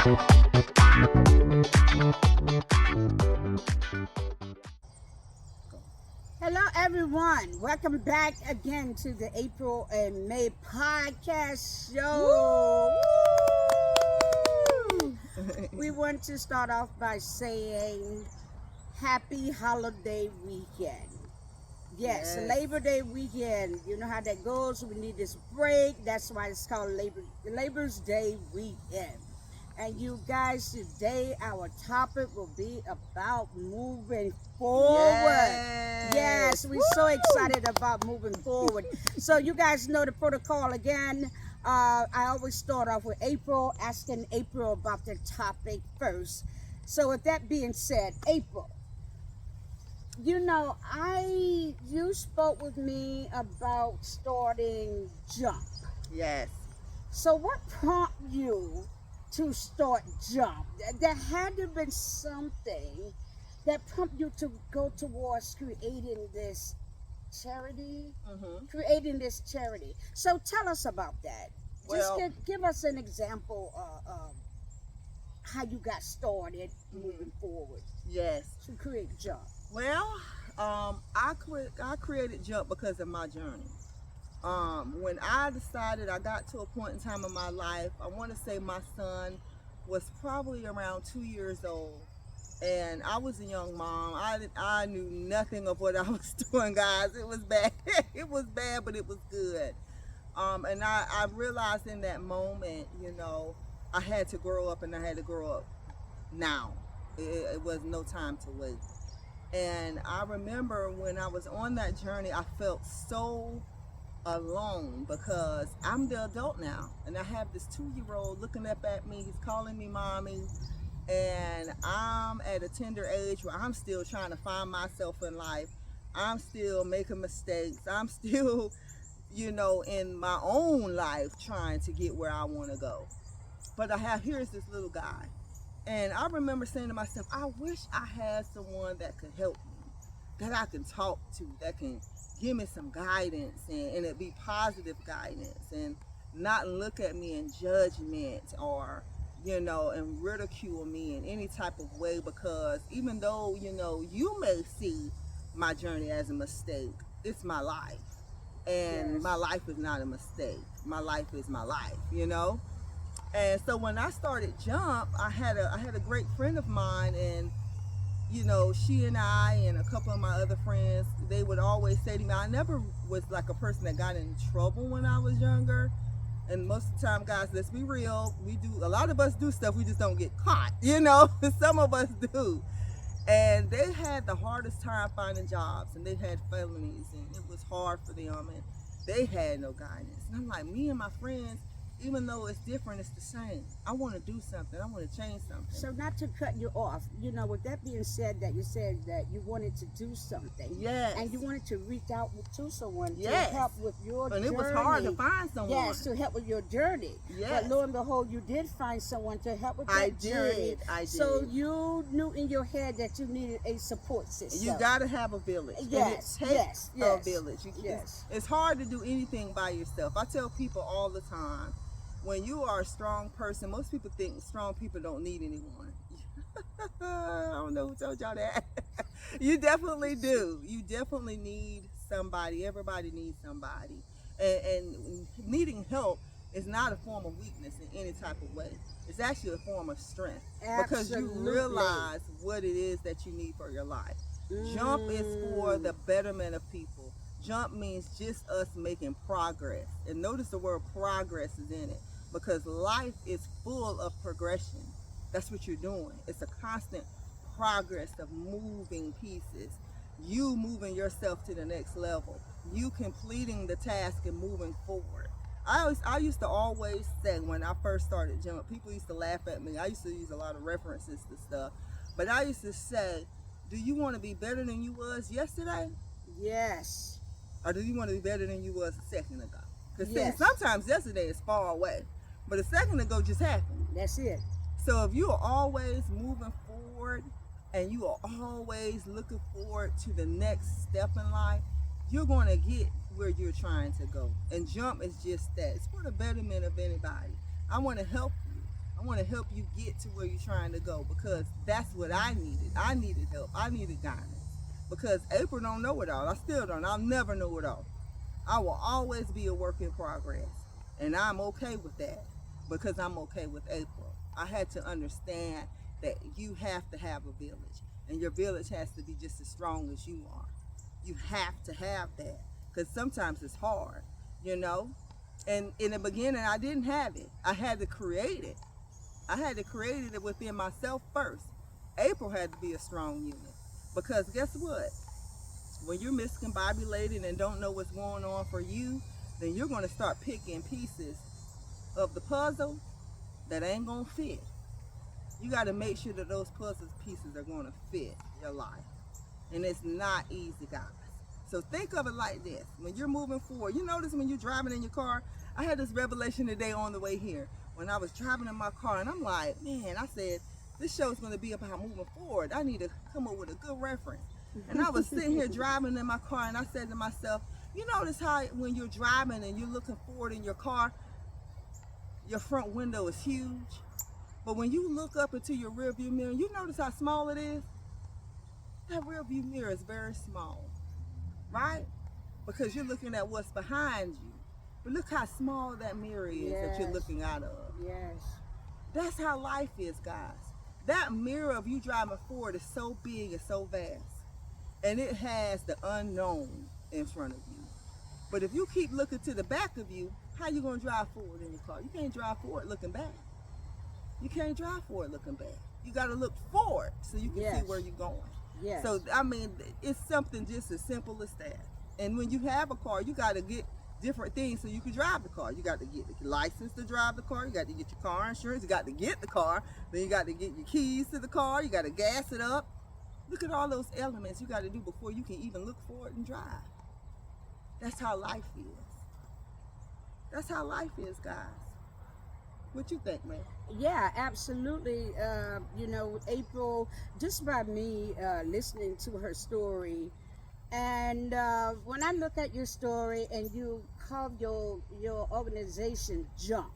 Hello, everyone. Welcome back again to the April and May podcast show. Woo! We want to start off by saying happy holiday weekend. Yes, Labor Day weekend. You know how that goes. We need this break. That's why it's called Labor's Day weekend. And you guys, today our topic will be about moving forward. Yes, we're so excited about moving forward. So you guys know the protocol again. I always start off with April, asking April about the topic first. So with that being said, April, you spoke with me about starting Jump. Yes. So what prompted you to start Jump? There had to have been something that prompted you to go towards creating this charity. So tell us about that. Well, Just give us an example of how you got started moving forward yes. to create Jump. Well, I created Jump because of my journey. When I decided, I got to a point in time in my life, I want to say my son was probably around 2 years old, and I was a young mom. I knew nothing of what I was doing, guys. It was bad. It was bad, but it was good. And I realized in that moment, I had to grow up, and I had to grow up now. It was no time to wait. And I remember when I was on that journey, I felt so alone because I'm the adult now, and I have this 2-year-old looking up at me. He's calling me mommy, and I'm at a tender age where I'm still trying to find myself in life. I'm still making mistakes. I'm still, in my own life trying to get where I want to go. But here's this little guy. And I remember saying to myself, I wish I had someone that could help me, that I can talk to, that can give me some guidance, and it be positive guidance, and not look at me in judgment or, and ridicule me in any type of way, because even though, you may see my journey as a mistake, it's my life. And my life is not a mistake. My life is my life, And so when I started Jump, I had a great friend of mine, and she and I and a couple of my other friends, they would always say to me, I never was like a person that got in trouble when I was younger. And most of the time, guys, let's be real, a lot of us do stuff, we just don't get caught, some of us do. And they had the hardest time finding jobs, and they had felonies, and it was hard for them, and they had no guidance. And I'm like, me and my friends, even though it's different, it's the same. I want to do something. I want to change something. So not to cut you off, with that being said, that you said that you wanted to do something. Yes. And you wanted to reach out to someone to Yes. help with your journey. And it was hard to find someone. Yes, to help with your journey. Yes. But lo and behold, you did find someone to help with that journey. I did. So you knew in your head that you needed a support system. You got to have a village. Yes, and it takes a yes, village. yes. It's hard to do anything by yourself. I tell people all the time, when you are a strong person, most people think strong people don't need anyone. I don't know who told y'all that. You definitely do. You definitely need somebody. Everybody needs somebody. And needing help is not a form of weakness in any type of way. It's actually a form of strength. Absolutely. Because you realize what it is that you need for your life. Jump is for the betterment of people. Jump means just us making progress. And notice the word progress is in it, because life is full of progression. That's what you're doing. It's a constant progress of moving pieces. You moving yourself to the next level. You completing the task and moving forward. I used to always say, when I first started Jump, people used to laugh at me. I used to use a lot of references to stuff. But I used to say, do you want to be better than you was yesterday? Yes. Or do you want to be better than you was a second ago? Because sometimes yesterday is far away, but a second ago just happened. That's it. So if you are always moving forward and you are always looking forward to the next step in life, you're going to get where you're trying to go. And Jump is just that. It's for the betterment of anybody. I want to help you. I I want to help you get to where you're trying to go, because that's what I needed. I needed help. I needed guidance. Because April don't know it all. I still don't. I'll never know it all. I will always be a work in progress. And I'm okay with that, because I'm okay with April. I had to understand that you have to have a village. And your village has to be just as strong as you are. You have to have that. Because sometimes it's hard, you know? And in the beginning, I didn't have it. I had to create it. I had to create it within myself first. April had to be a strong unit. Because guess what? When you're miscombobulated and don't know what's going on for you, then you're going to start picking pieces of the puzzle that ain't going to fit. You got to make sure that those puzzle pieces are going to fit your life. And it's not easy, guys. So think of it like this. When you're moving forward, you notice when you're driving in your car, I had this revelation today on the way here. When I was driving in my car, and I'm like, man, I said, this show's going to be about moving forward. I need to come up with a good reference. And I was sitting here driving in my car, and I said to myself, you notice how when you're driving and you're looking forward in your car, your front window is huge. But when you look up into your rear view mirror, you notice how small it is? That rear view mirror is very small, right? Because you're looking at what's behind you. But look how small that mirror is that you're looking out of. Yes. That's how life is, guys. That mirror of you driving forward is so big and so vast. And it has the unknown in front of you. But if you keep looking to the back of you, how you going to drive forward in your car? You can't drive forward looking back. You can't drive forward looking back. You got to look forward so you can see where you're going. Yes. So, I mean, it's something just as simple as that. And when you have a car, you got to get different things so you can drive the car. You got to get the license to drive the car. You got to get your car insurance. You got to get the car. Then you got to get your keys to the car. You got to gas it up. Look at all those elements you got to do before you can even look forward and drive. That's how life is. That's how life is, guys. What you think, man? Yeah, absolutely. You know, April, just by me listening to her story, and when I look at your story and you call your organization Jump,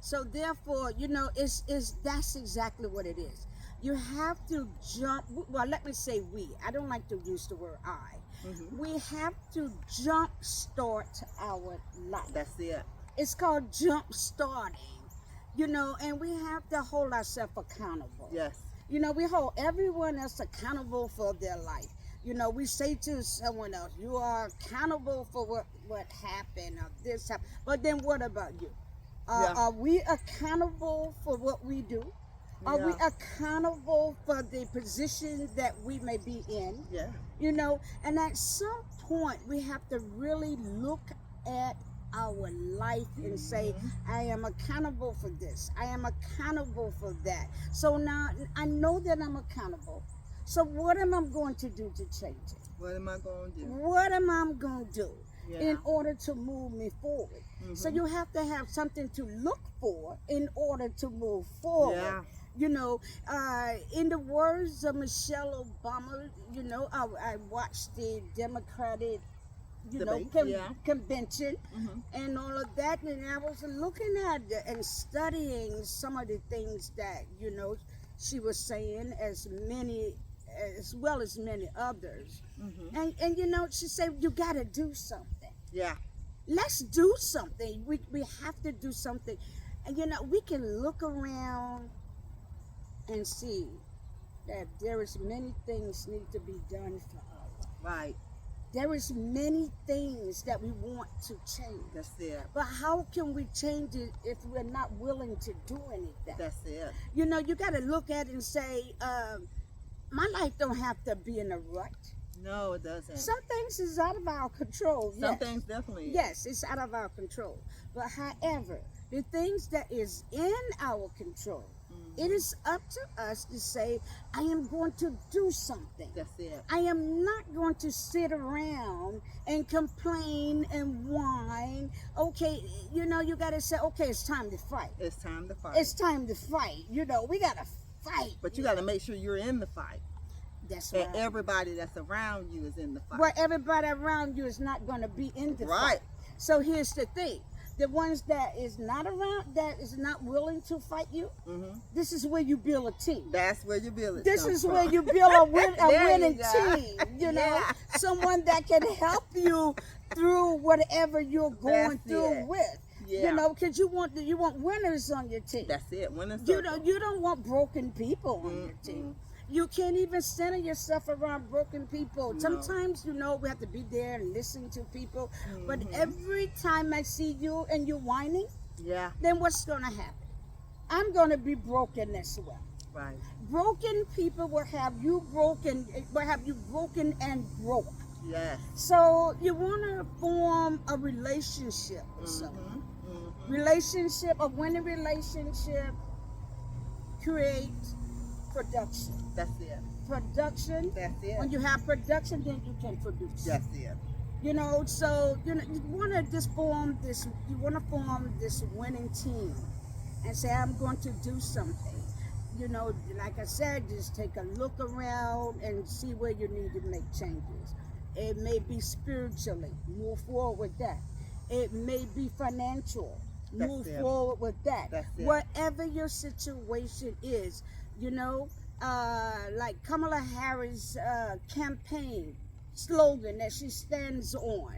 so therefore, you know, that's exactly what it is. You have to jump. Well, let me say we. I don't like to use the word I. Mm-hmm. We have to jump start our life. That's it. It's called jump starting. You know, and we have to hold ourselves accountable. Yes. You know, we hold everyone else accountable for their life. You know, we say to someone else, you are accountable for what happened or this happened. But then what about you? Are we accountable for what we do? Are we accountable for the position that we may be in? Yeah. You know, and at some point we have to really look at our life and say, I am accountable for this. I am accountable for that. So now I know that I'm accountable. So what am I going to do to change it? What am I going to do? What am I going to do in order to move me forward? So you have to have something to look for in order to move forward. Yeah. You know, in the words of Michelle Obama, you know, I watched the Democratic convention and all of that, and I was looking at and studying some of the things that, you know, she was saying, as well as many others. And you know, she said, you got to do something. Yeah. Let's do something. We have to do something. And you know, we can look around and see that there is many things need to be done for us. Right. There is many things that we want to change. That's it. But how can we change it if we're not willing to do anything? That's it. You know, you got to look at it and say, my life don't have to be in a rut. No, it doesn't. Some things is out of our control. Some things definitely is. Yes, it's out of our control. But however, the things that is in our control, it is up to us to say, I am going to do something. That's it. I am not going to sit around and complain and whine. Okay, you know, you got to say, okay, it's time to fight. It's time to fight. It's time to fight. You know, we got to fight. But you got to make sure you're in the fight. That's right. And everybody that's around you is in the fight. Well, everybody around you is not going to be in the fight. Right. So here's the thing. the ones that is not around, that is not willing to fight you, Mhm. this is where you build a team. That's where you build it. This comes is from. where you build a There you winning go. team. You know, Yeah. someone that can help you through whatever you're going That's through it. with. Yeah. You know, because you want winners on your team. That's it. Winning You circle. don't want broken people on your Mm-mm. team. You can't even center yourself around broken people. No. Sometimes, we have to be there and listen to people. But Mhm. every time I see you and you're whining, Yeah. then what's going to happen? I'm going to be broken as well. Right. Broken people will have you broken and broke. Yes. So you want to form a relationship with someone. Mhm. Relationship, a winning relationship creates production. That's it. Production. That's it. When you have production, then you can produce. That's it. So you want to just form this. You want to form this winning team, and say, I'm going to do something. Like I said, just take a look around and see where you need to make changes. It may be spiritually, move forward with that. It may be financial, That's move it. forward with that. That's it. Whatever your situation is, like Kamala Harris' campaign slogan that she stands on,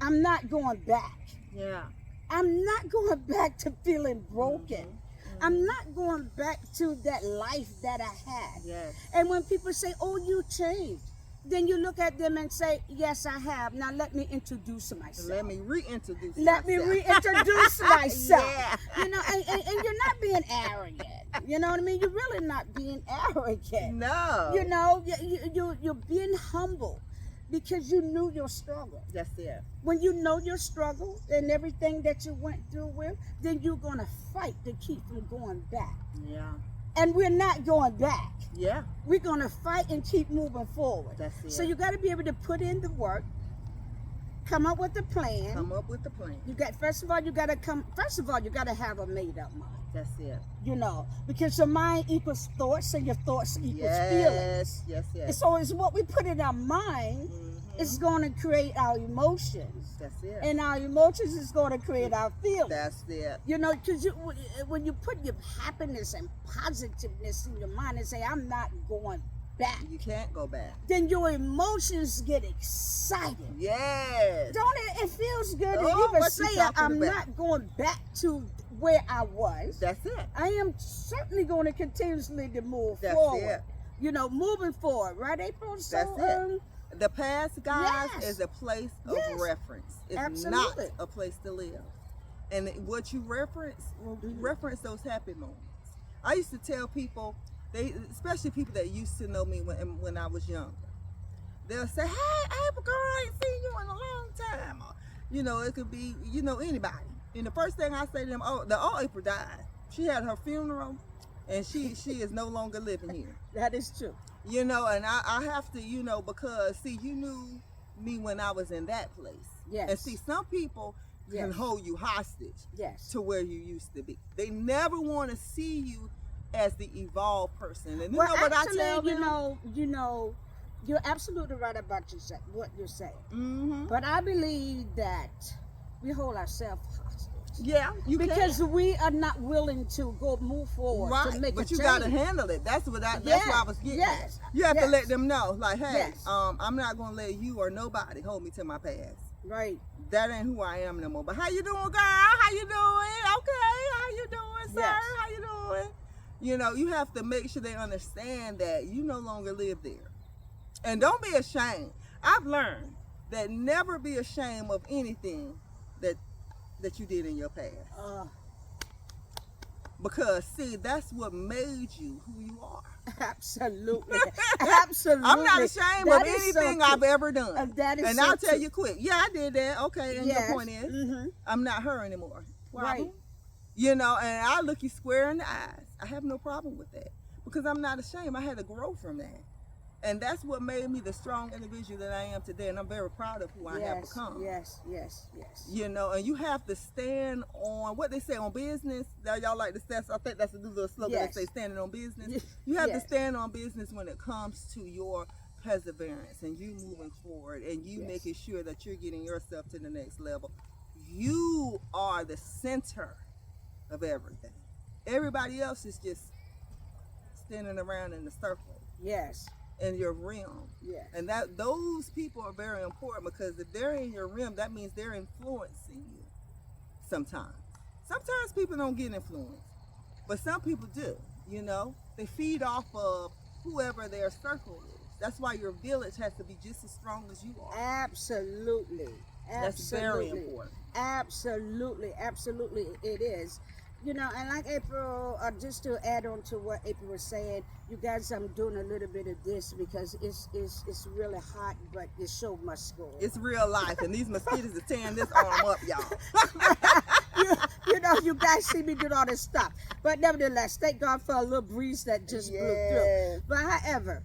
I'm not going back. Yeah. I'm not going back to feeling broken. Mhm. I'm not going back to that life that I had. Yes. And when people say, oh, you changed, then you look at them and say, yes, I have. Now let me introduce myself. Let me reintroduce Let me myself. reintroduce myself. Yeah. And you're not being arrogant. You know what I mean? You're really not being arrogant. No. You're being humble because you knew your struggle. That's it. When you know your struggle and everything that you went through with, then you're going to fight to keep from going back. Yeah. And we're not going back. Yeah. We're going to fight and keep moving forward. That's it. So you got to be able to put in the work, come up with a plan. Come up with the plan. First of all, you got to have a made up mind. That's it. Because your mind equals thoughts and your thoughts equals feelings. Yes. So it's what we put in our mind is going to create our emotions. That's it. And our emotions is going to create our feelings. That's it. Because when you put your happiness and positiveness in your mind and say, I'm not going back, You can't go back. then your emotions get excited. Yes. Don't it? It feels good to Oh, even what you say talking I'm about? not going back to where I was. That's it. I am certainly going to continuously to move That's forward. it. Moving forward, right, April? So, That's it. The past, guys, yes. is a place of Yes. reference. It's Absolutely. not a place to live. And what you reference, reference those happy moments. I used to tell people, especially people that used to know me when I was younger, they'll say, hey, April, girl, I ain't seen you in a long time. Or, it could be, anybody. And the first thing I say to them, April died. She had her funeral, and she is no longer living here. that is true. And I have to, because, see, you knew me when I was in that place. Yes. And see, some people can Yes. hold you hostage Yes. to where you used to be. They never want to see you as the evolved person. And you Well, know what actually, I tell them? you're absolutely right about what you're saying. Mm-hmm. But I believe that we hold ourselves hostage. Yeah, you Because can. we are not willing to move forward Right, to make but a you change. gotta handle it. That's what I was getting Yes. at. You have to Yes. let them know, like, hey, Yes. I'm not gonna let you or nobody hold me to my past. Right. That ain't who I am no more. But how you doing, girl? How you doing? Okay, how you doing, sir? Yes. How you doing? You have to make sure they understand that you no longer live there. And don't be ashamed. I've learned that never be ashamed of anything that you did in your past. Because, see, that's what made you who you are. Absolutely. Absolutely. I'm not ashamed That of is so anything true. I've ever done. That is And so I'll tell true. you quick. Yeah, I did that. Okay, and Yes. your point is, Mm-hmm. I'm not her anymore. Right. And I look you square in the eyes. I have no problem with that because I'm not ashamed. I had to grow from that. And that's what made me the strong individual that I am today. And I'm very proud of who I have become. Yes. And you have to stand on what they say on business. That y'all like to say, I think that's a new little slogan Yes. that say standing on business. You have to Yes. stand on business when it comes to your perseverance and you moving forward and you Yes. making sure that you're getting yourself to the next level. you are the center of everything. Everybody else is just standing around in the circle Yes. in your realm. Yes. And that those people are very important, because if they're in your realm, that means they're influencing you sometimes. Sometimes people don't get influenced, but some people do, you know. They feed off of whoever their circle is. That's why your village has to be just as strong as you are. Absolutely. That's very important. Absolutely. Absolutely, it is. You know, and like April, just to add on to what April was saying, you guys, I'm doing a little bit of this because it's really hot, but the show must go on. It's real life, and these mosquitoes are tearing this arm up, y'all. you know, you guys see me doing all this stuff, but nevertheless, thank God for a little breeze that just blew through. But however,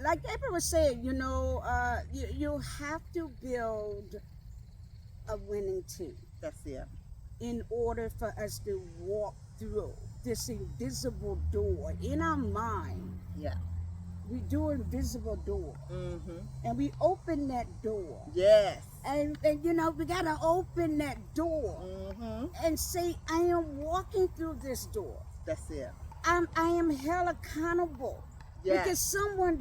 like April was saying, you know, you have to build a winning team. That's it. In order for us to walk through this invisible door in our mind. Yeah. We do invisible door. Mm-hmm. And we open that door. Yes. And you know, we got to open that door and say, I am walking through this door. That's it. I am held accountable. Yes. Because someone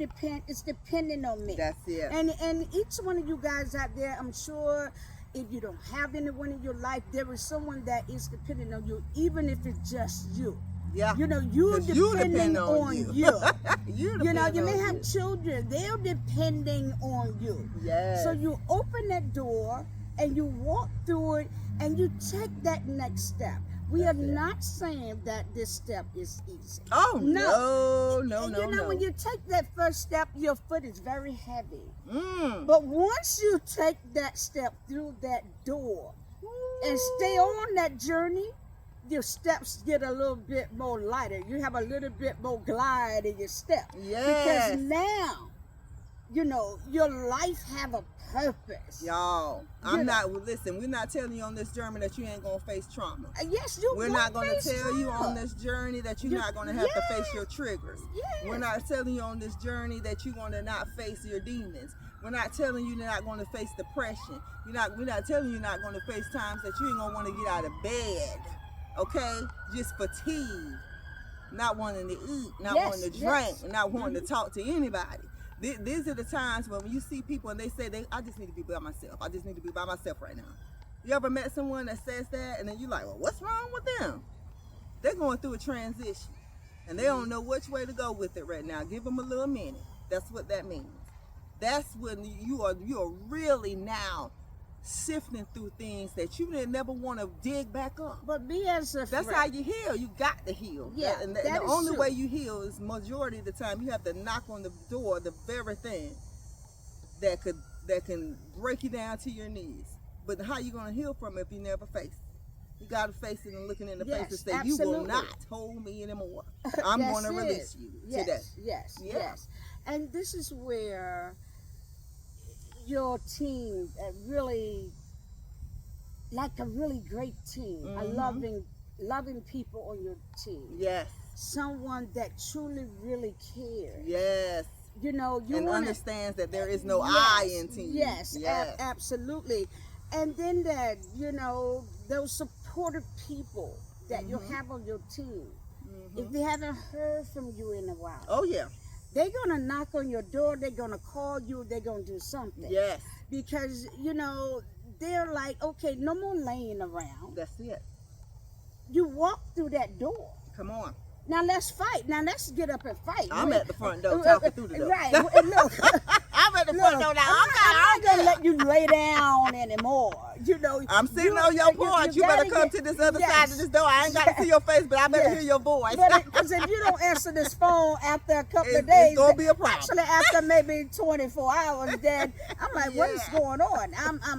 is depending on me. That's it. And each one of you guys out there, I'm sure, if you don't have anyone in your life, there is someone that is depending on you, even if it's just you. Yeah. You know, you're depending on you. You know, you may have you. children, they're depending on you. Yes. So you open that door and you walk through it and you take that next step. We are not saying that this step is easy. Oh, no. You know, when you take that first step, your foot is very heavy. Mm. But once you take that step through that door and stay on that journey, your steps get a little bit more lighter. You have a little bit more glide in your step. Yes. Because now, you know, your life have a purpose. Y'all, listen, we're not telling you on this journey that you ain't going to face trauma. Yes, you We're not going to tell you on this journey that you're not going to have to face your triggers. Yes. We're not telling you on this journey that you're going to not face your demons. We're not telling you you're not going to face depression. We're not telling you you're not going to face times that you ain't going to want to get out of bed. Okay? Just fatigue. Not wanting to eat, not wanting to drink, not wanting to talk to anybody. These are the times when you see people and they say, I just need to be by myself. I just need to be by myself right now. You ever met someone that says that and then you're like, well, what's wrong with them? They're going through a transition and they don't know which way to go with it right now. Give them a little minute. That's what that means. That's when you are really now sifting through things that you didn't never want to dig back up. But me as a That's how you heal. You got to heal. Yeah, and that the is only true. way you heal is majority of the time you have to knock on the door, the very thing that can break you down to your knees. But how you gonna heal from it if you never face it? You gotta face it and looking in the face and say, absolutely. you will not hold me anymore. I'm gonna release you today. Yes. And this is where your team really, like a really great team, a loving people on your team. Yes. Someone that truly really cares. Yes. You know, you understands that there is no I in team. Yes. Absolutely. And then that, you know, those supportive people that you have on your team. If they haven't heard from you in a while. Oh yeah. They're going to knock on your door. They're going to call you. They're going to do something. Yes. Because, you know, they're like, okay, no more laying around. That's it. You walk through that door. Come on. Now let's fight. Now let's get up and fight. I'm at the front door talking through the door. Right. Look. I'm at the front door now. I'm not going to let you lay down anymore. You know, I'm sitting on your porch. You better come to this other side of this door. I ain't got to see your face, but I better hear your voice. Because if you don't answer this phone after a couple of days, it's going to be a problem. Actually, after maybe 24 hours, then I'm like, what is going on?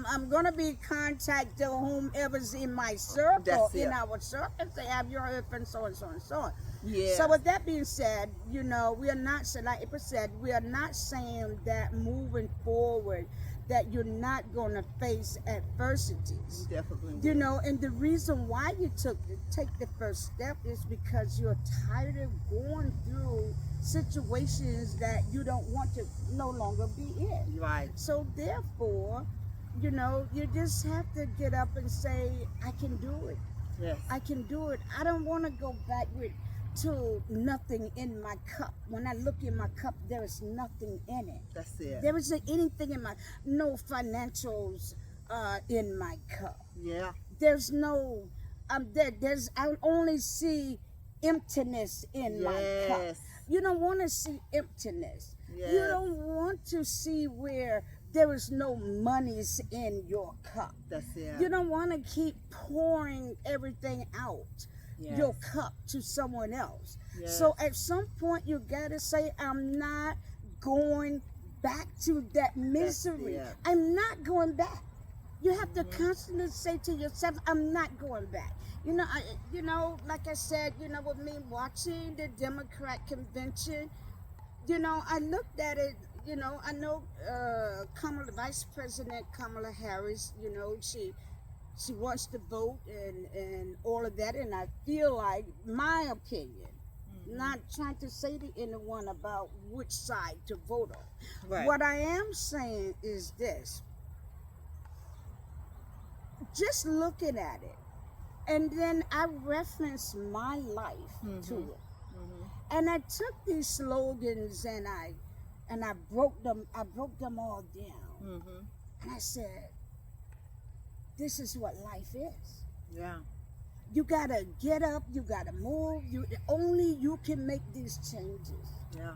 I'm going to be contacting whomever's in my circle, in our circle, and say, have you heard from so and so and so on? Yeah. So with that being said, you know, we are not, like April said, we are not saying that moving forward that you're not going to face adversities. Definitely. You know, and the reason why you take the first step is because you're tired of going through situations that you don't want to no longer be in. Right. So therefore, you know, you just have to get up and say, I can do it. Yes. I can do it. I don't want to go backward to nothing in my cup. When I look in my cup, there is nothing in it. That's it. There isn't anything in no financials in my cup. Yeah. There's no, I only see emptiness in my cup. Yes. You don't want to see emptiness. Yes. You don't want to see where there is no monies in your cup. That's it. You don't want to keep pouring everything out Yes. your cup to someone else. Yes. So at some point you gotta say, I'm not going back to that misery. it. I'm not going back. You have to constantly say to yourself, I'm not going back. You know, like I said, with me watching the Democrat convention, I looked at it. I know Vice President Kamala Harris. She wants to vote and all of that, and I feel like, my opinion, not trying to say to anyone about which side to vote on. Right. What I am saying is this: just looking at it, and then I referenced my life to it, and I took these slogans and I broke them. I broke them all down, and I said, this is what life is. Yeah. You gotta get up, you gotta move, only you can make these changes. Yeah.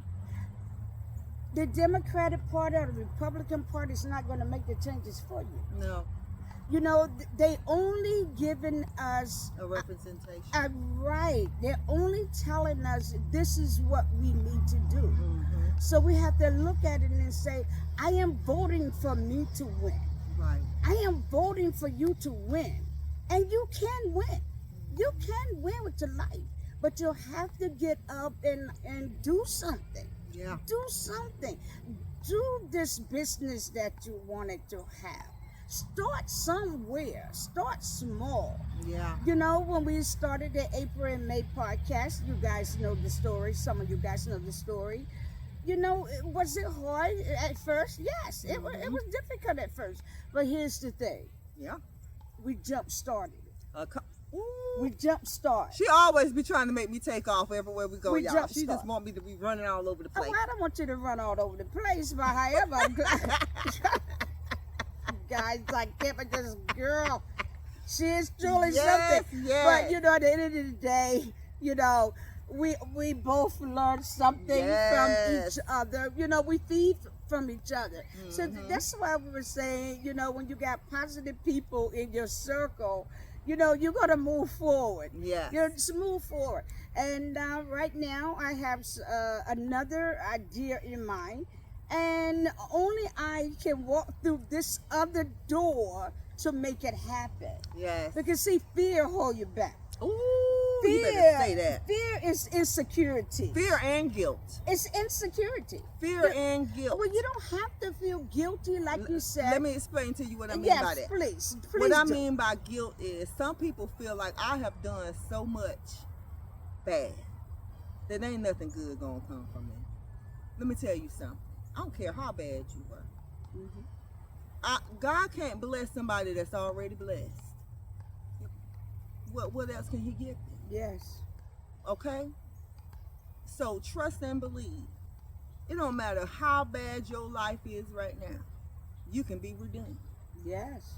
The Democratic Party or the Republican Party is not gonna make the changes for you. No. They only giving us A representation. a right. They're only telling us this is what we need to do. So we have to look at it and say, I am voting for me to win. Right. I am voting for you to win. And you can win. You can win with your life. But you have to get up and do something. Yeah. Do something. Do this business that you wanted to have. Start somewhere. Start small. Yeah. When we started the April and May podcast, you guys know the story. Some of you guys know the story. Was it hard at first? Yes, it was difficult at first. But here's the thing. Yeah. We jump started it. Ooh. We jump start. She always be trying to make me take off everywhere we go, We y'all. jump She start. just want me to be running all over the Oh, place. I don't want you to run all over the place, but however, I'm glad. Guys, like Kevin, this girl, she is truly Yes, something. yes. But at the end of the day, we both learn something from Yes. each other. We feed from each other. So that's why we were saying, when you got positive people in your circle, you're going to move forward. Yes. You're just move forward. And right now, I have another idea in mind, and only I can walk through this other door to make it happen. Yes. Because see, fear hold you back. Ooh, you better say that. Fear is insecurity. Fear and guilt. It's insecurity. Fear and guilt. Well, you don't have to feel guilty, like you said. Let me explain to you what I mean yes, by that. please. What I do. mean by guilt is some people feel like I have done so much bad that ain't nothing good gonna come from it. Let me tell you something. I don't care how bad you were. God can't bless somebody that's already blessed. What else can he give them? Yes. Okay? So trust and believe. It don't matter how bad your life is right now. You can be redeemed. Yes.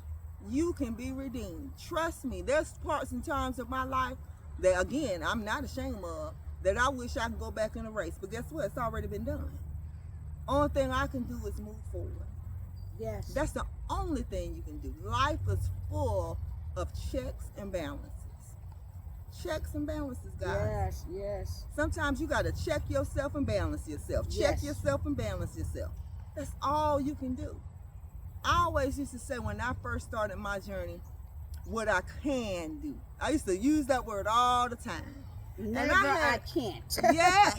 You can be redeemed. Trust me. There's parts and times of my life that, again, I'm not ashamed of, that I wish I could go back in the race. But guess what? It's already been done. Only thing I can do is move forward. Yes. That's the only thing you can do. Life is full of checks and balances. Checks and balances, guys. Yes. Sometimes you got to check yourself and balance yourself. Check Yes. yourself and balance yourself. That's all you can do. I always used to say when I first started my journey, what I can do. I used to use that word all the time. Never, I can't. Yes.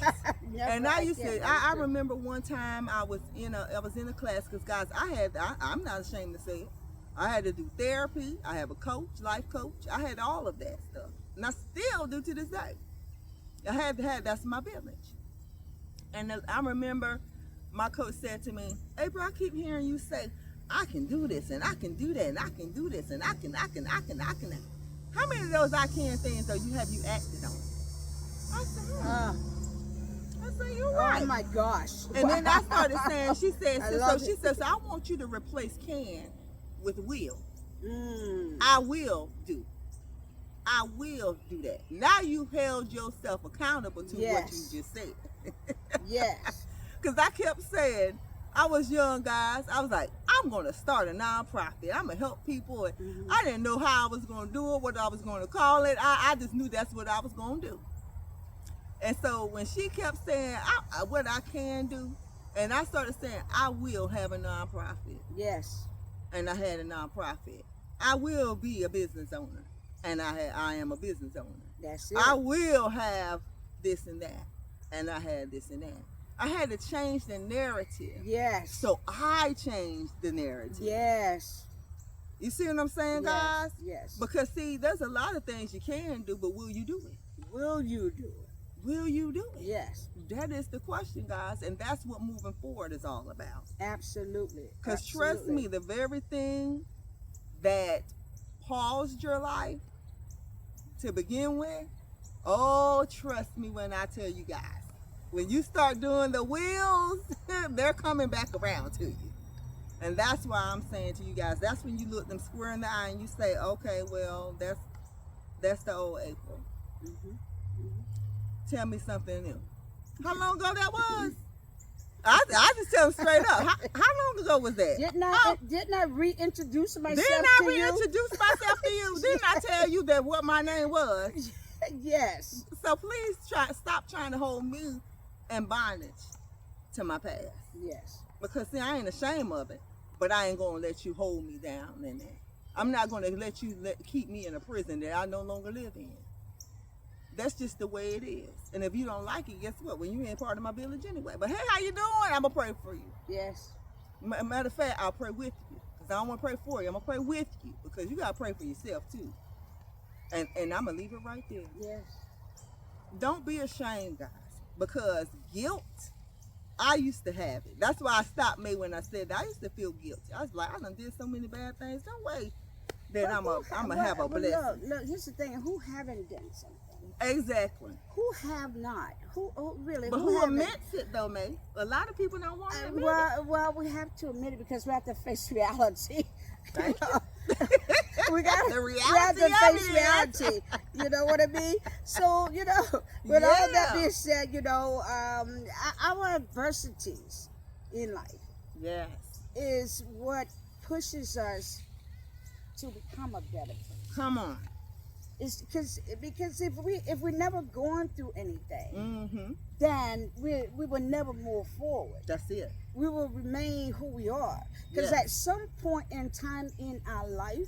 Never, And I used can't. to. I remember one time I was in a class because guys, I'm not ashamed to say it. I had to do therapy. I have a coach, life coach. I had all of that stuff, and I still do to this day. I had to have. That's my village. And I remember my coach said to me, "April, I keep hearing you say I can do this and I can do that and I can do this and I can. How many of those I can things though you acted on? I said, I said, you're right. Oh my gosh. And then I started saying, she said, she it. says, I want you to replace can with will. Mm. I will do that. Now you held yourself accountable to what you just said. Yes. Because I kept saying, I was young, guys. I was like, I'm going to start a nonprofit. I'm going to help people. And Mm-hmm. I didn't know how I was going to do it, what I was going to call it. I just knew that's what I was going to do. And so when she kept saying what I can do, and I started saying, I will have a nonprofit. Yes. And I had a nonprofit. I will be a business owner. And I am a business owner. That's it. I will have this and that. And I had this and that. I had to change the narrative. Yes. So I changed the narrative. Yes. You see what I'm saying, Yes. guys? Yes. Because see, there's a lot of things you can do, but will you do it? Will you do it? Will you do it? Yes. That is the question, guys. And that's what moving forward is all about. Absolutely. Because trust me, the very thing that paused your life to begin with, oh, trust me when I tell you guys, when you start doing the wheels, they're coming back around to you. And that's why I'm saying to you guys, that's when you look them square in the eye and you say, okay, well, that's the old April. Mm-hmm. Tell me something new. How long ago that was? I just tell them straight up. How long ago was that? Didn't I reintroduce myself Didn't to I you? reintroduce myself to you? Didn't I tell you that what my name was? Yes. So please stop trying to hold me in bondage to my past. Yes. Because see, I ain't ashamed of it, but I ain't gonna let you hold me down in there. I'm not gonna let you keep me in a prison that I no longer live in. That's just the way it is. And if you don't like it, guess what? Well, you ain't part of my village anyway. But hey, how you doing? I'm gonna pray for you. Yes. Matter of fact, I'll pray with you. Because I don't want to pray for you. I'm gonna pray with you. Because you gotta pray for yourself too. And I'm gonna leave it right there. Yes. Don't be ashamed, guys. Because guilt, I used to have it. That's why I stopped me when I said that. I used to feel guilty. I was like, I done did so many bad things. No way that I'm gonna have a blessing. Look, here's the thing. Who haven't done something? Exactly. Who have not? Who really? But who haven't? admits it though, May? A lot of people don't want to admit Well, we have to admit it because we have to face reality. Thank you. We got The we have reality to of face it. reality. You know what I mean? So with all that being said, our adversities in life Yes. is what pushes us to become a better person. Come on. It's because if we never gone through anything, Mm-hmm. then we will never move forward. That's it. We will remain who we are. Because Yes. at some point in time in our life,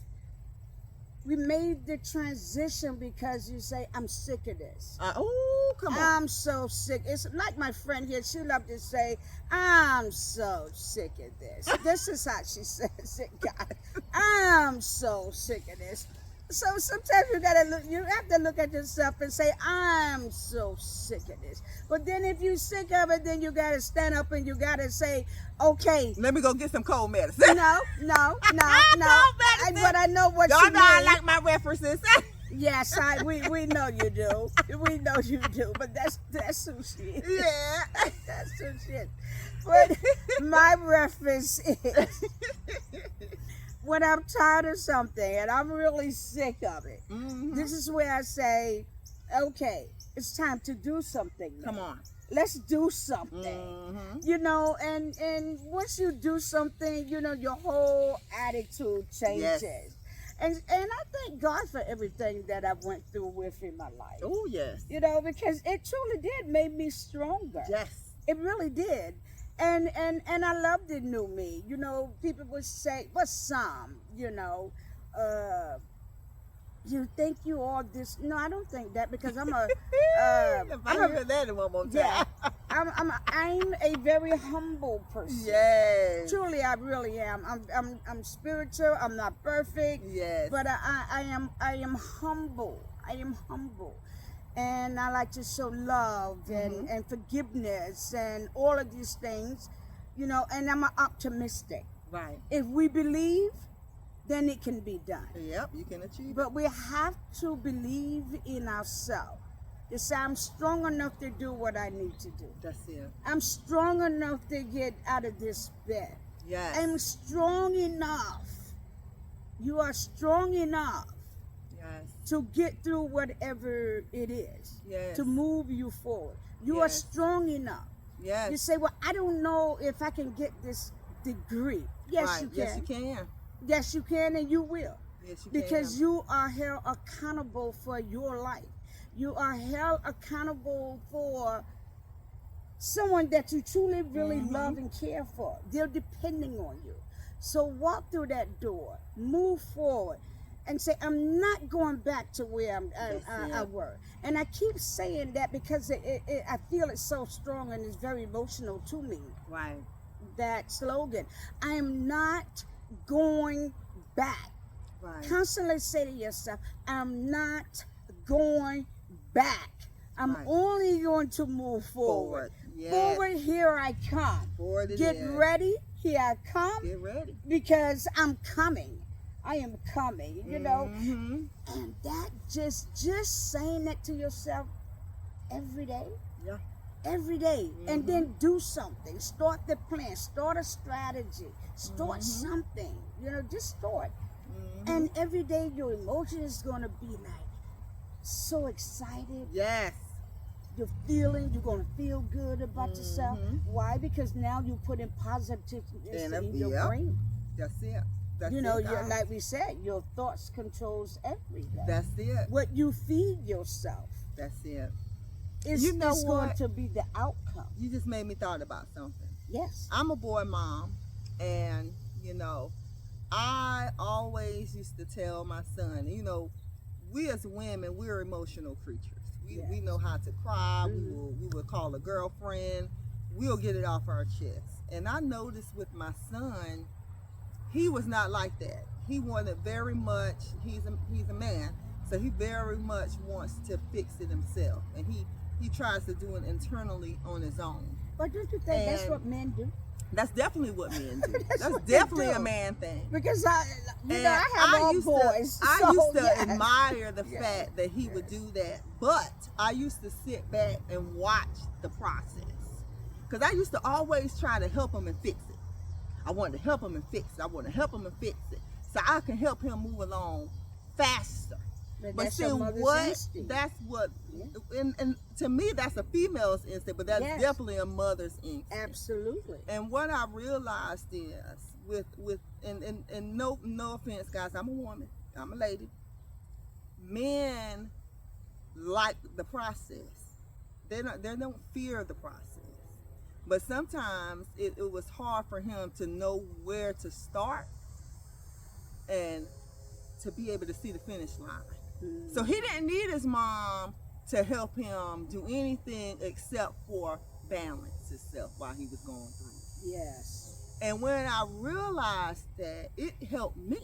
we made the transition because you say, I'm sick of this. Oh, come on. I'm so sick. It's like my friend here, she loved to say, I'm so sick of this. This is how she says it, God. I'm so sick of this. So sometimes you have to look at yourself and say, I'm so sick of this. But then if you're sick of it, then you gotta stand up and you gotta say, okay. Let me go get some cold medicine. No. medicine. But I know what Y'all you know I mean. like my references. Yes, we know you do. We know you do. But that's some shit. Yeah. That's some shit. But my reference is when I'm tired of something and I'm really sick of it. Mm-hmm. This is where I say, okay, it's time to do something now. Come on. Let's do something. Mm-hmm. And once you do something, your whole attitude changes. Yes. And I thank God for everything that I went through with in my life. Oh, yes. Because it truly did make me stronger. Yes. It really did. And I love the new me. People would say, what's some? You think you all this? No, I don't think that because I'm a. If I hear that one more time. Yeah, I'm a very humble person. Yes. Truly, I really am. I'm spiritual. I'm not perfect. Yes. But I am humble. I am humble. And I like to show love and forgiveness and all of these things, and I'm optimistic. Right. If we believe, then it can be done. Yep, you can achieve it. But we have to believe in ourselves. To say, I'm strong enough to do what I need to do. That's it. I'm strong enough to get out of this bed. Yes. I'm strong enough. You are strong enough Yes. to get through whatever it is, Yes. to move you forward. You are Yes. strong enough. Yes. You say, well, I don't know if I can get this degree. Yes, right. you can. Yes, you can. Yes, you can, and you will. Yes, you Because can. you are held accountable for your life. You are held accountable for someone that you truly, really love and care for. They're depending on you. So walk through that door, move forward, and say, I'm not going back to where I were. And I keep saying that because I feel it's so strong and it's very emotional to me. Right. That slogan, I am not going back. Right. Constantly say to yourself, I'm not going back. I'm Right. only going to move forward. Yes. Forward, here I come. Forward it Get is. ready, here I come, Get ready. because I'm coming. I am coming, you know. Mm-hmm. And that just saying that to yourself every day. Yeah. Every day, and Mhm. then do something. Start the plan. Start a strategy. Start something. You know, just start. Mm-hmm. And every day, your emotion is going to be like so excited. Yes. You're gonna feel good about yourself. Mhm. Why? Because now you put in positiveness And in your yep. brain. That's it. That's You know, it. you're, like we said, your thoughts controls everything. That's it. What you feed yourself That's it. is, You know is going what? to be the outcome. You just made me thought about something. Yes. I'm a boy mom, and you know, I always used to tell my son, you know, we as women, we're emotional creatures. We Yes. know how to cry. Mhm. We will call a girlfriend. We'll get it off our chest. And I noticed with my son, he was not like that. He wanted very much. He's a man, so he very much wants to fix it himself, and he tries to do it internally on his own. But don't you think that's And- what men do? That's definitely what men do. That's That's what they definitely do. a man thing. Because I And have all used boys. To, I so, used to yes. admire the Yes. fact that he would do that, but I used to sit back and watch the process, because I used to always try to help him and fix it. I wanted to help him and fix it. I want to help him and fix it, so I can help him move along faster. But that's see your mother's what? instinct. That's what, Yeah. and to me, that's a female's instinct, but that's Yes. definitely a mother's instinct. Absolutely. And what I realized is with and no offense, guys, I'm a woman, I'm a lady. Men like the process. They don't fear the process. But sometimes it was hard for him to know where to start and to be able to see the finish line. Mm. So he didn't need his mom to help him do anything except for balance himself while he was going through. Yes. And when I realized that, it helped me.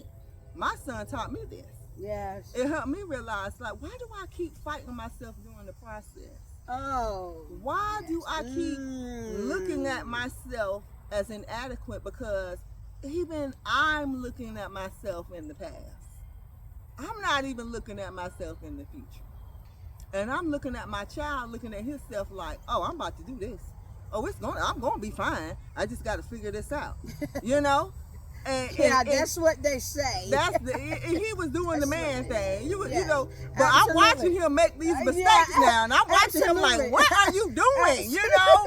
My son taught me this. Yes. It helped me realize, like, why do I keep fighting myself during the process? Oh. Why do I keep Mm. looking at myself as inadequate? Because even I'm looking at myself in the past. I'm not even looking at myself in the future. And I'm looking at my child, looking at himself like, oh, I'm about to do this. Oh, I'm going to be fine. I just got to figure this out. You know? And That's what they say. he was doing the man thing. You Yeah. know, but I'm Absolutely. watching him make these mistakes Yeah, now, and I'm watching him like, absolutely. what are you doing? You know?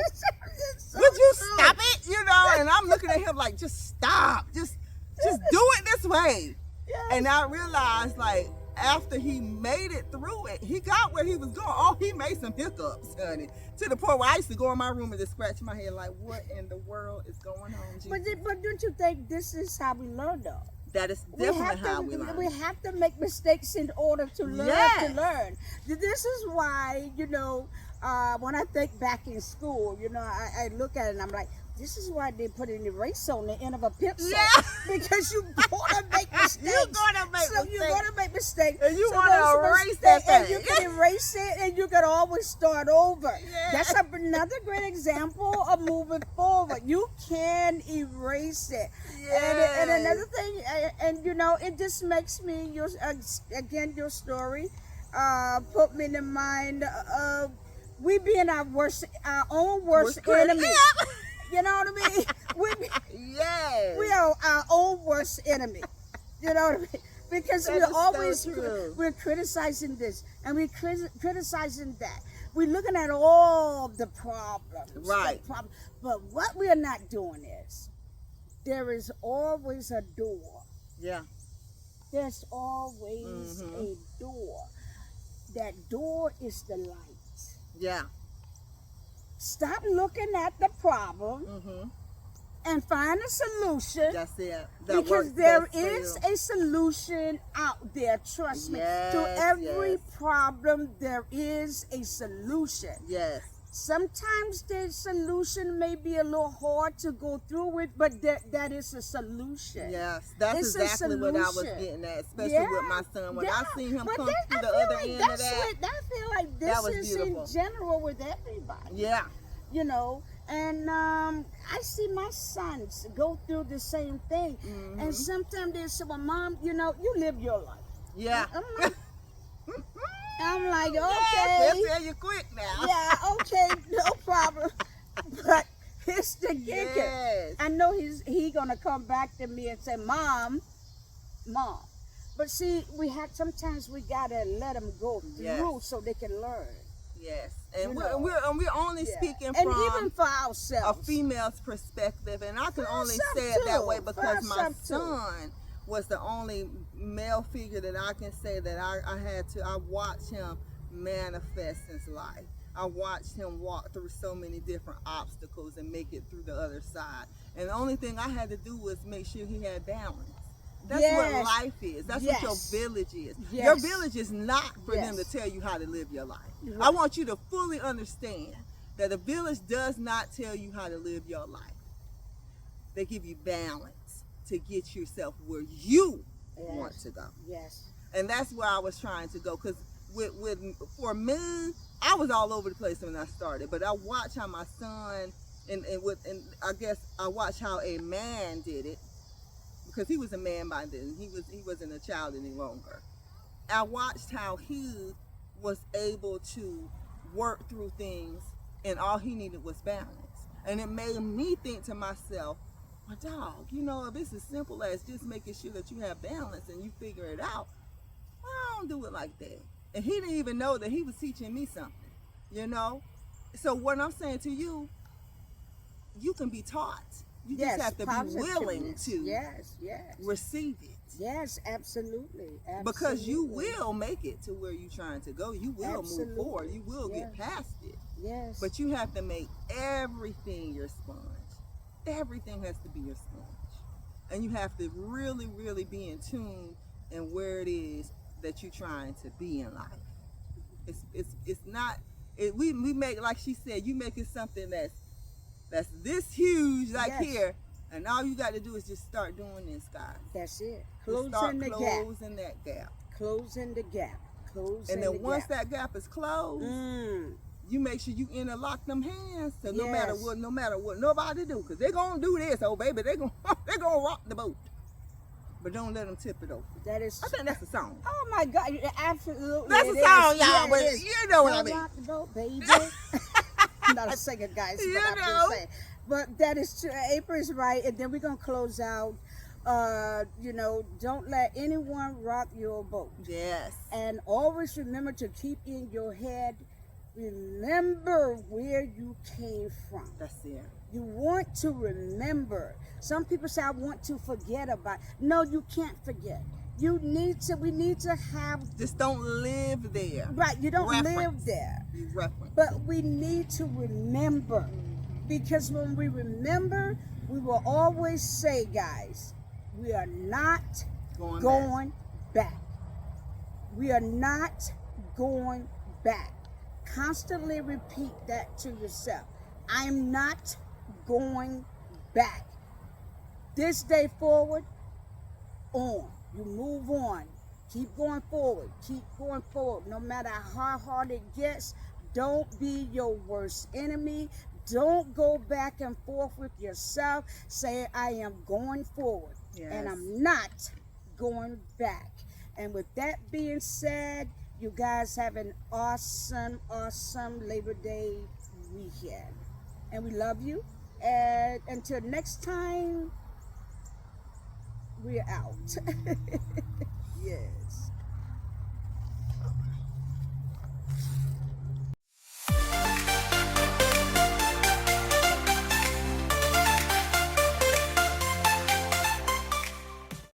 So Would you true. stop it? You know, and I'm looking at him like, just stop. Just do it this way. Yes. And I realized, like, after he made it through it, he got where he was going. Oh, he made some hiccups, honey. To the point where I used to go in my room and just scratch my head like, what in the world is going on, Jesus? But don't you think this is how we learn, though? That is definitely how we learn. We have to make mistakes in order to learn. Yes. To learn. This is why, you know, when I think back in school, you know, I look at it and I'm like, this is why they put an eraser on the end of a pencil. Yeah. Because you're gonna make mistakes. You're gonna make So mistakes. you're gonna make mistakes. And you So want to those erase that thing. you can erase it, and you can always start over. Yeah. That's another great example of moving forward. You can erase it. And another thing, and you know, it just makes me your again your story put me in the mind of we being our own worst enemy. You know what I mean? Yes. We are our own worst enemy. You know what I mean? Because That we're is so always true. we're criticizing this and we're criticizing that. We're looking at all the problems. Right. But what we are not doing is there is always a door. Yeah. There's always a door. That door is the light. Yeah. Stop looking at the problem and find a solution. That's it. Because there is a solution out there, trust me. Yes, To every yes. problem, there is a solution. Yes. Sometimes the solution may be a little hard to go through with, but that is a solution. Yes, that's It's a exactly what I was solution. getting at, especially Yeah, with my son. When I seen him but come that- through I the feel other like end of that's that. I feel like That this was is beautiful. in general with everybody. Yeah. You know, and I see my sons go through the same thing. And sometimes they say, well, Mom, you know, you live your life. Yeah. I'm like, Yes, okay. they'll tell you quick now. Yeah, okay, no problem. But here's the kicker. Yes. I know he gonna come back to me and say, Mom. But see, sometimes we gotta let them go through Yes. so they can learn. Yes. And You we're, know. we're only Yeah. speaking And from even for a ourselves. female's perspective, and I can For only ourselves say it that too. way For because my ourselves too. son was the only male figure that I can say that I watched him manifest his life. I watched him walk through so many different obstacles and make it through the other side. And the only thing I had to do was make sure he had balance. That's what Yes. life is. That's what your Yes. village is. Yes. Your village is not for them to Yes. tell you how to live your life. Right. I want you to fully understand that the village does not tell you how to live your life. They give you balance to get yourself where you want to go. Yes. And that's where I was trying to go. Because for me, I was all over the place when I started. But I watched how my son, and I guess I watched how a man did it. Because he was a man by then. He wasn't a child any longer. I watched how he was able to work through things, and all he needed was balance. And it made me think to myself, well, dog, you know, if it's as simple as just making sure that you have balance and you figure it out, why I don't do it like that? And he didn't even know that he was teaching me something, you know? So what I'm saying to you, you can be taught. You just have to be willing to Yes. receive it. Yes, absolutely. Because you Absolutely. will make it to where you're trying to go. You will Absolutely. move forward. You will get Yes. past it. Yes. But you have to make everything your sponge. Everything has to be your sponge. And you have to really, really be in tune in where it is that you're trying to be in life. It's not we make, like she said, you make it something that's this huge like Yes. here, and all you got to do is just start doing this, guys. That's it. Just start Closing the gap. closing that gap. Closing the gap. Closing And then the once gap. that gap is closed, Mm. you make sure you interlock them hands. So no Yes. matter what nobody do, because they're gonna do this, oh baby, they're gonna rock the boat. But don't let them tip it over. That is. I think that's a song. Oh my God! Absolutely. That's a it song, is. y'all, Yeah, but it is. you know what I Don't mean. rock the boat, baby. I'm not a singer, guys, You but I'm know. just saying. But that is true. April's right, and then we're gonna close out. You know, don't let anyone rock your boat, Yes. and always remember to keep in your head. Remember where you came from. That's it. You want to remember. Some people say, I want to forget about. No, you can't forget. We need to have, Just don't live there. right, you don't live Reference. there. You reference. But we need to remember. Because when we remember, we will always say, guys, we are not going back. We are not going back. Constantly repeat that to yourself. I'm not going back. This day forward, on. You move on. Keep going forward. Keep going forward. No matter how hard it gets, don't be your worst enemy. Don't go back and forth with yourself. Say, I am going forward and Yes. I'm not going back. And with that being said, you guys have an awesome, awesome Labor Day weekend. And we love you. And until next time, we're out. Yes.